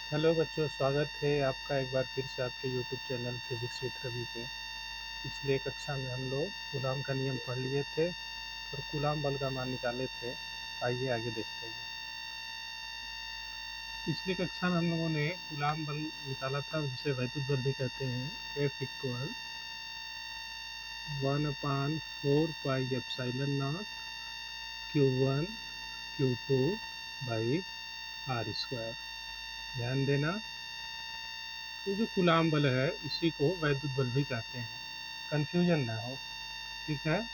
Hello बच्चों, स्वागत है आपका एक बार फिर से आपके YouTube channel physics with Ravi पे। पिछले कक्षा में हम लोग कूलाम का नियम पढ़ लिए थे और कूलाम बल का मान निकाले थे। आइए आगे देखते हैं। पिछले कक्षा में हम लोगों ने कूलाम बल निकाला था, जिसे वैद्युत बल भी कहते हैं। F equal 1/4 pi epsilon naught Q1 Q2 by R square. ध्यान देना, ये जो कूलाम बल है इसी को वैद्युत बल भी कहते हैं, कंफ्यूजन ना हो। ठीक है।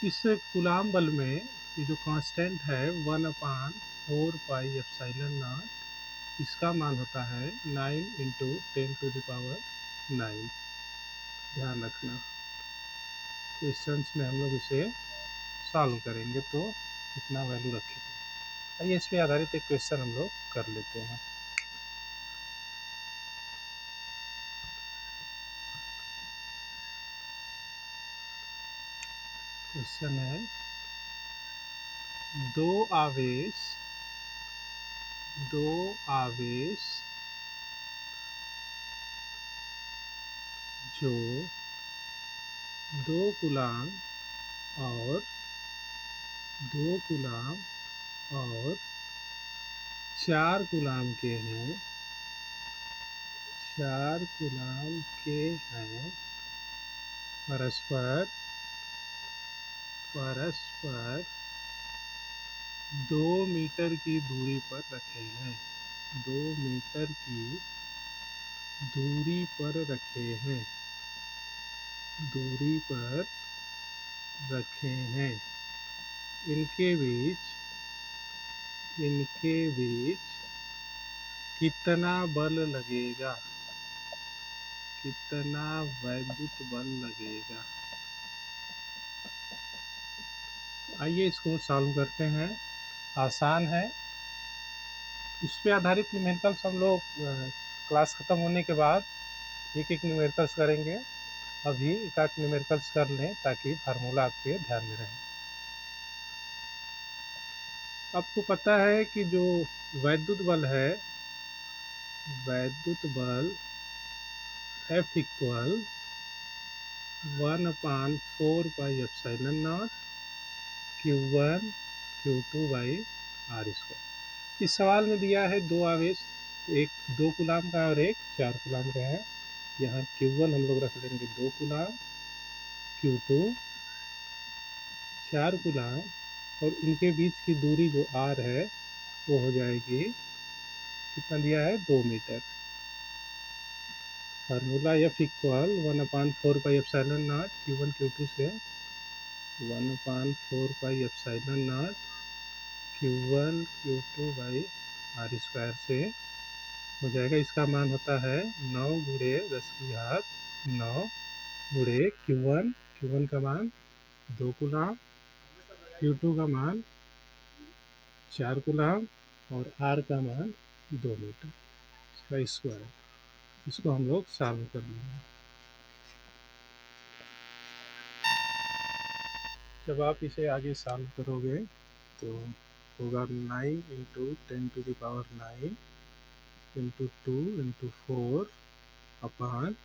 इस कूलाम बल में ये जो कांस्टेंट है 1/4 पाई एप्सिलॉन नॉट, इसका मान होता है 9 × 10⁻⁹। ध्यान रखना, क्वेश्चंस में हम लोग इसे सॉल्व करेंगे तो इतना वैल्यू रखेंगे। आइए इस पे आधारित एक क्वेश्चन हम लोग कर लेते हैं। क्वेश्चन है, दो आवेश दो आवेश जो 2 कूलाम और 2 कूलाम और 4 कूलाम के हैं, 4 कूलाम के हैं, परस्पर परस्पर 2 मीटर की दूरी पर रखे हैं। 2 मीटर की दूरी पर रखे हैं, दूरी पर रखे हैं। इनके बीच कितना बल लगेगा, कितना वैद्युत बल लगेगा। आइए इसको सॉल्व करते हैं। आसान है। इस पे आधारित न्यूमेरिकल्स हम लोग क्लास ख़त्म होने के बाद एक एक न्यूमेरिकल्स करेंगे। अभी एक आध न्यूमेरिकल्स कर लें ताकि फार्मूला आपके ध्यान में रहे। आपको पता है कि जो वैद्युत बल है, वैद्युत बल F equal 1/4 pi epsilon naught Q1 Q2 by R square. इस सवाल में दिया है दो आवेश, एक 2 कूलाम का और एक 4 कूलाम का है। यहाँ Q1 हम लोग रख लेंगे 2 कूलाम, Q2 4 कूलाम, और इनके बीच की दूरी जो R है वो हो जाएगी, कितना दिया है, 2 metre. Formula F equal 1/4 pi epsilon naught Q1 Q2 से 1/4 pi epsilon naught Q1 Q2 by R square से हो जाएगा। इसका मान होता है 9 × 10⁻⁹ 9 × Q1 का मान 2 कूलाम, Q2 का मान 4 कूलाम और R का मान 2 मीटर, इसका स्क्वायर। इसको हम लोग सॉल्व कर लेंगे। जब आप इसे आगे सॉल्व करोगे तो होगा 9 × 10⁻⁹ इंटू 2 इंटू 4 अपान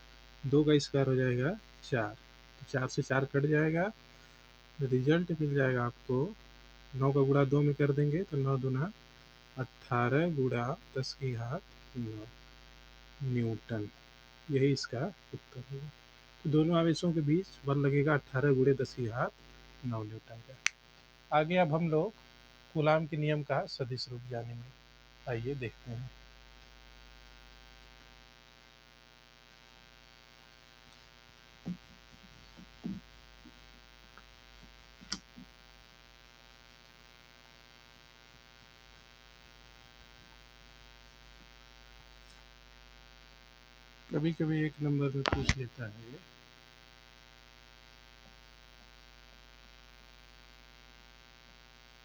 2 का स्क्वायर हो जाएगा 4, तो 4 से 4 कट जाएगा, रिजल्ट मिल जाएगा आपको। 9 का गुणा 2 में कर देंगे तो 9 दूना 18 गुणा 10⁻⁹ न्यूटन। यही इसका उत्तर होगा। तो दोनों आवेशों के बीच बल लगेगा 18 गुणे 10⁻⁹ न्यूटन का। आगे अब हम लोग कूलाम के नियम का सदिश रूप जानेंगे। आइए देखते हैं। कभी कभी एक नंबर में पूछ लेता है,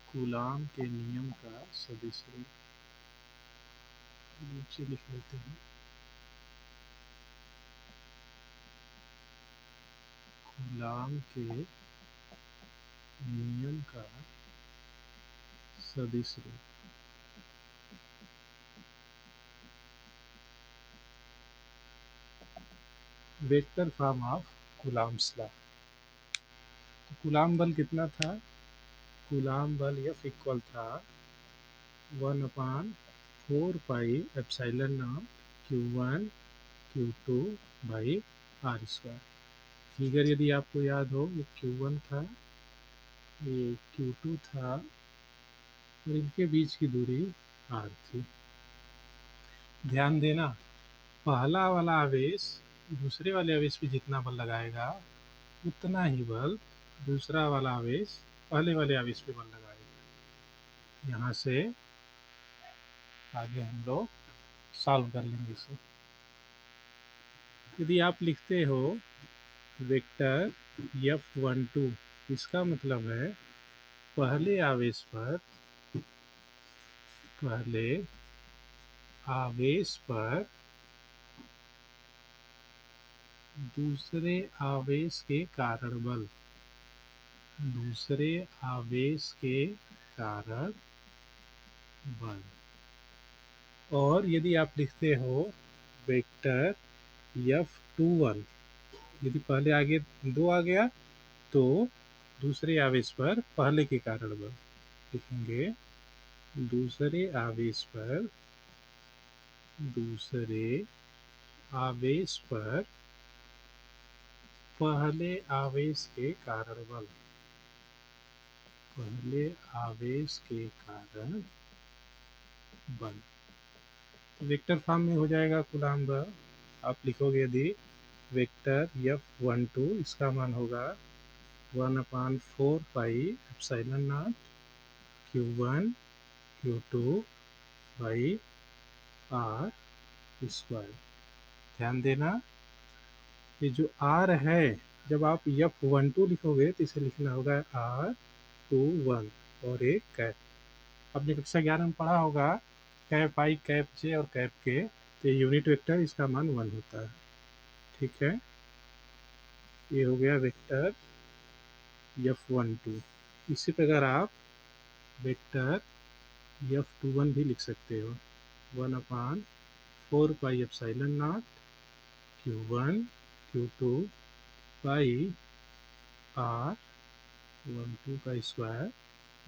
कूलाम के नियम का सदिश रूप। नीचे लिख लेते हैं, कूलाम के नियम का सदिश रूप। Vector form of Coulomb's law. तो कूलॉम बल कितना था? कूलॉम बल F इक्वल था 1/4 pi epsilon naught Q1 Q2 by R square. Figure यदि आपको याद हो, ये Q1 था, ये Q2 था, और इनके बीच की दूरी r थी। ध्यान देना, पहला वाला आवेश दूसरे वाले आवेश पे जितना बल लगाएगा उतना ही बल दूसरा वाला आवेश पहले वाले आवेश पे बल लगाएगा। यहाँ से आगे हम लोग सॉल्व कर लेंगे इसे। यदि आप लिखते हो वेक्टर F12, इसका मतलब है पहले आवेश पर दूसरे आवेश के कारण बल, दूसरे आवेश के कारण बल। और यदि आप लिखते हो वेक्टर F21, यदि पहले आगे 2 आ गया तो दूसरे आवेश पर पहले के कारण बल लिखेंगे। दूसरे आवेश पर पहले आवेश के कारण बल, पहले आवेश के कारण बल। तो वेक्टर फॉर्म में हो जाएगा कूलॉम बल। आप लिखोगे यदि वेक्टर F12, इसका मान होगा 1/4 pi epsilon naught Q1 Q2 by R square. ध्यान देना, ये जो R है, जब आप F12 लिखोगे तो इसे लिखना होगा R21 और एक कैप। आपने कक्षा 11 में पढ़ा होगा कैप आई, कैप जे और कैप के, तो यूनिट वेक्टर इसका मान 1 होता है। ठीक है, ये हो गया वेक्टर F12। इसी प्रकार आप वेक्टर F21 भी लिख सकते हो, 1/4 pi epsilon naught Q1 Q2 by R12 का स्क्वायर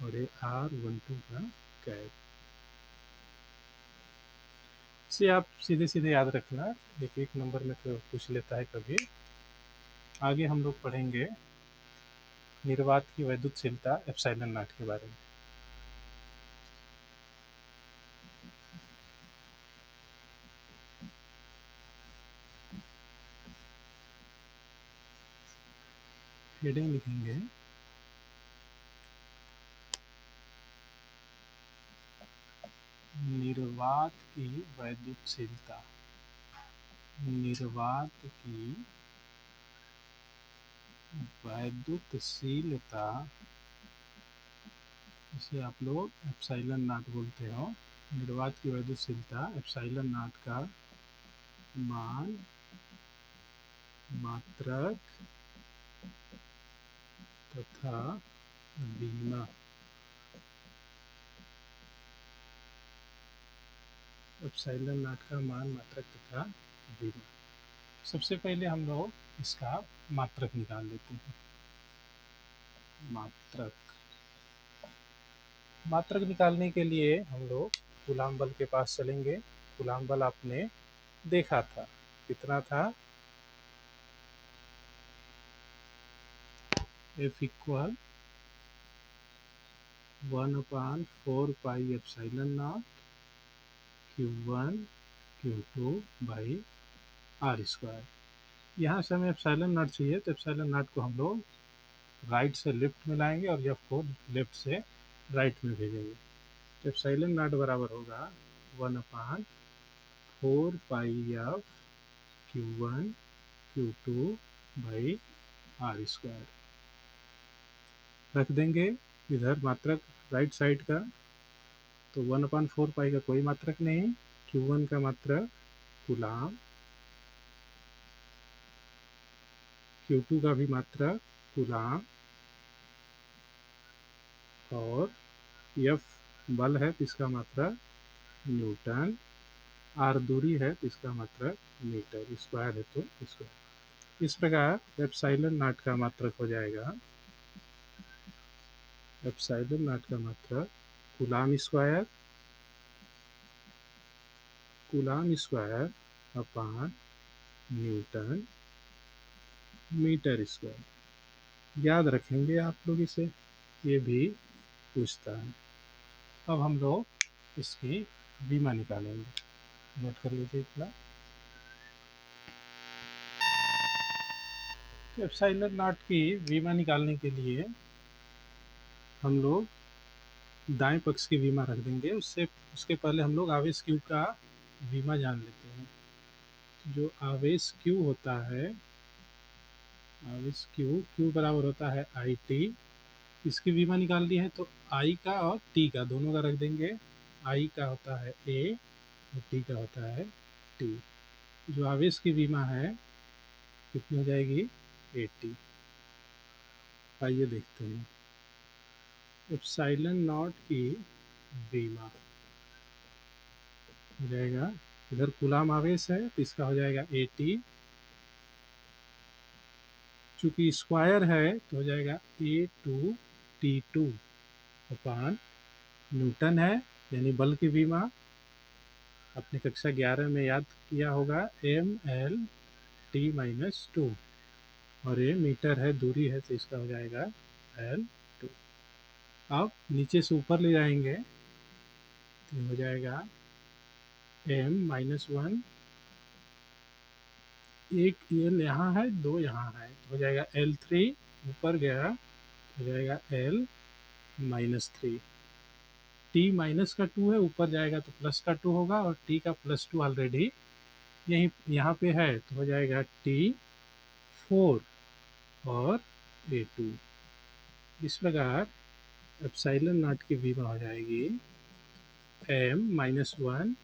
और R12 का कैप। इसे आप सीधे सीधे याद रखना, एक एक नंबर में तो पूछ लेता है कभी। आगे हम लोग पढ़ेंगे निर्वात की वैद्युतशीलता एप्सिलॉन नॉट के बारे में। हेडिंग लिखेंगे निर्वात की वैद्युतशीलता। निर्वात की वैद्युतशीलता, इसे आप लोग एप्सिलॉन नॉट बोलते हो। निर्वात की वैद्युतशीलता एप्सिलॉन नॉट का मान मात्रक तथा बीमा। एप्सिलॉन नॉट का मान मात्रक तथा बीमा। सबसे पहले हम लोग इसका मात्रक निकाल लेते हैं। मात्रक निकालने के लिए हम लोग कूलॉम बल के पास चलेंगे। कूलॉम बल आपने देखा था, कितना था? F equal 1/4 pi epsilon naught Q1 Q2 by R square. यहाँ से हमें एप्सिलॉन नॉट चाहिए, तो एप्सिलॉन नॉट को हम लोग राइट से लेफ्ट में लाएंगे और F को लेफ्ट से राइट में भेजेंगे। तो एप्सिलॉन नॉट बराबर होगा 1/4 pi F Q1 Q2 by R square. रख देंगे इधर मात्रक राइट साइड का, तो 1/4 पाई का कोई मात्रक नहीं, Q1 का मात्रक कूलॉम, Q2 का भी मात्रक कूलॉम, और F बल है तो इसका मात्रक न्यूटन, R दूरी है तो इसका मात्रक मीटर, स्क्वायर है तो स्क्वायर। इस प्रकार एप्सिलॉन नॉट का मात्रक हो जाएगा, एप्सिलॉन नॉट का मात्रक coulomb square upon newton metre square. याद रखेंगे आप लोग इसे, ये भी पूछता है। अब हम लोग इसकी बीमा निकालेंगे, नोट कर लीजिए इतना। एप्सिलॉन नॉट की बीमा निकालने के लिए हम लोग दाएं पक्ष की बीमा रख देंगे, उसके पहले हम लोग आवेश क्यू का बीमा जान लेते हैं। जो आवेश क्यू होता है, आवेश क्यू बराबर होता है आई टी। इसकी बीमा निकालनी है तो आई का और टी का दोनों का रख देंगे। आई का होता है ए और टी का होता है टी। जो आवेश की बीमा है कितनी हो जाएगी, 80। आइए देखते हैं एप्सिलॉन नॉट की बीमा हो जाएगा, इधर कूलाम आवेश है तो इसका हो जाएगा 80, चूंकि स्क्वायर है तो हो जाएगा A2T2 अपान न्यूटन है, यानी बल की बीमा अपनी कक्षा 11 में याद किया होगा, ML T-2, और ये मीटर है, दूरी है, तो इसका हो जाएगा L2। अब नीचे से ऊपर ले जाएंगे तो हो जाएगा M-1, एक L यहाँ है, दो यहाँ है, तो हो जाएगा L3, ऊपर गया हो जाएगा L-3। T माइनस का 2 है, ऊपर जाएगा तो प्लस का 2 होगा, और T का +2 ऑलरेडी यही यहाँ पे है, तो हो जाएगा T4 और A2। इस प्रकार एप्सिलॉन नॉट की बीमा हो जाएगी M-1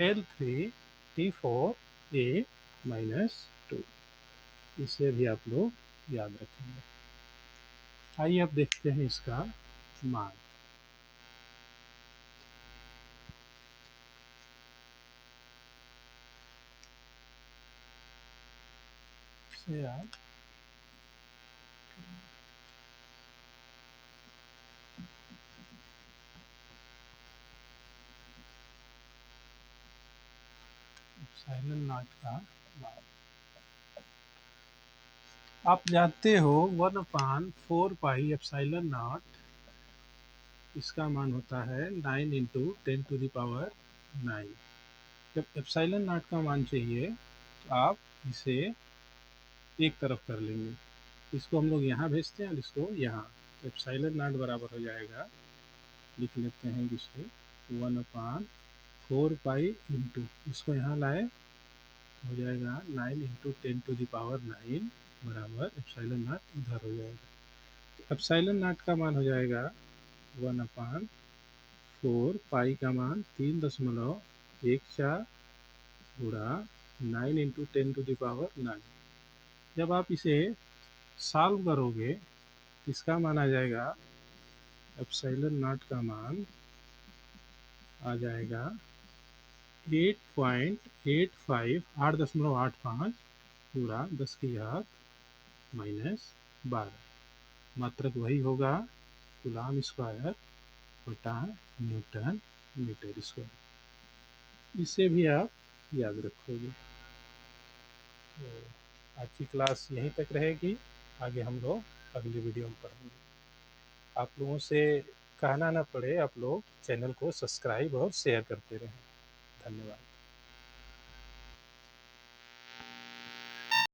L3 T4 A-2। इसे भी आप लोग याद रखेंगे। आइए अब देखते हैं इसका मान। इसे आप एप्सिलॉन नॉट का मान आप जानते हो, 1/4 एप्सिलॉन नॉट, इसका मान होता है 9 इंटू 10⁹9। जब एप्सिलॉन नॉट का मान चाहिए तो आप इसे एक तरफ कर लेंगे, इसको हम लोग यहाँ भेजते हैं और इसको यहाँ, तो एप्सिलॉन नॉट बराबर हो जाएगा, लिख लेते हैं जिसको 1/4 इंटू, इसको यहाँ लाए तो हो जाएगा 9 इंटू 10⁹9 बराबर एप्सिलॉन नॉट इधर हो जाएगा। तो एप्सिलॉन नॉट का मान हो जाएगा 1/4 पाई का मान 3.14 गुणा 9 इंटू 10⁹9। जब आप इसे सॉल्व करोगे तो इसका मान आ जाएगा, एप्सिलॉन नॉट का मान आ जाएगा 8.85, 8.85 गुणा 10⁻⁻12। मात्रक वही होगा कूलाम स्क्वायर बटा न्यूटन मीटर स्क्वायर। इसे भी आप याद रखोगे। तो आज की क्लास यहीं तक रहेगी, आगे हम लोग अगली वीडियो में पढ़ेंगे। आप लोगों से कहना ना पड़े, आप लोग चैनल को सब्सक्राइब और शेयर करते रहें। धन्यवाद।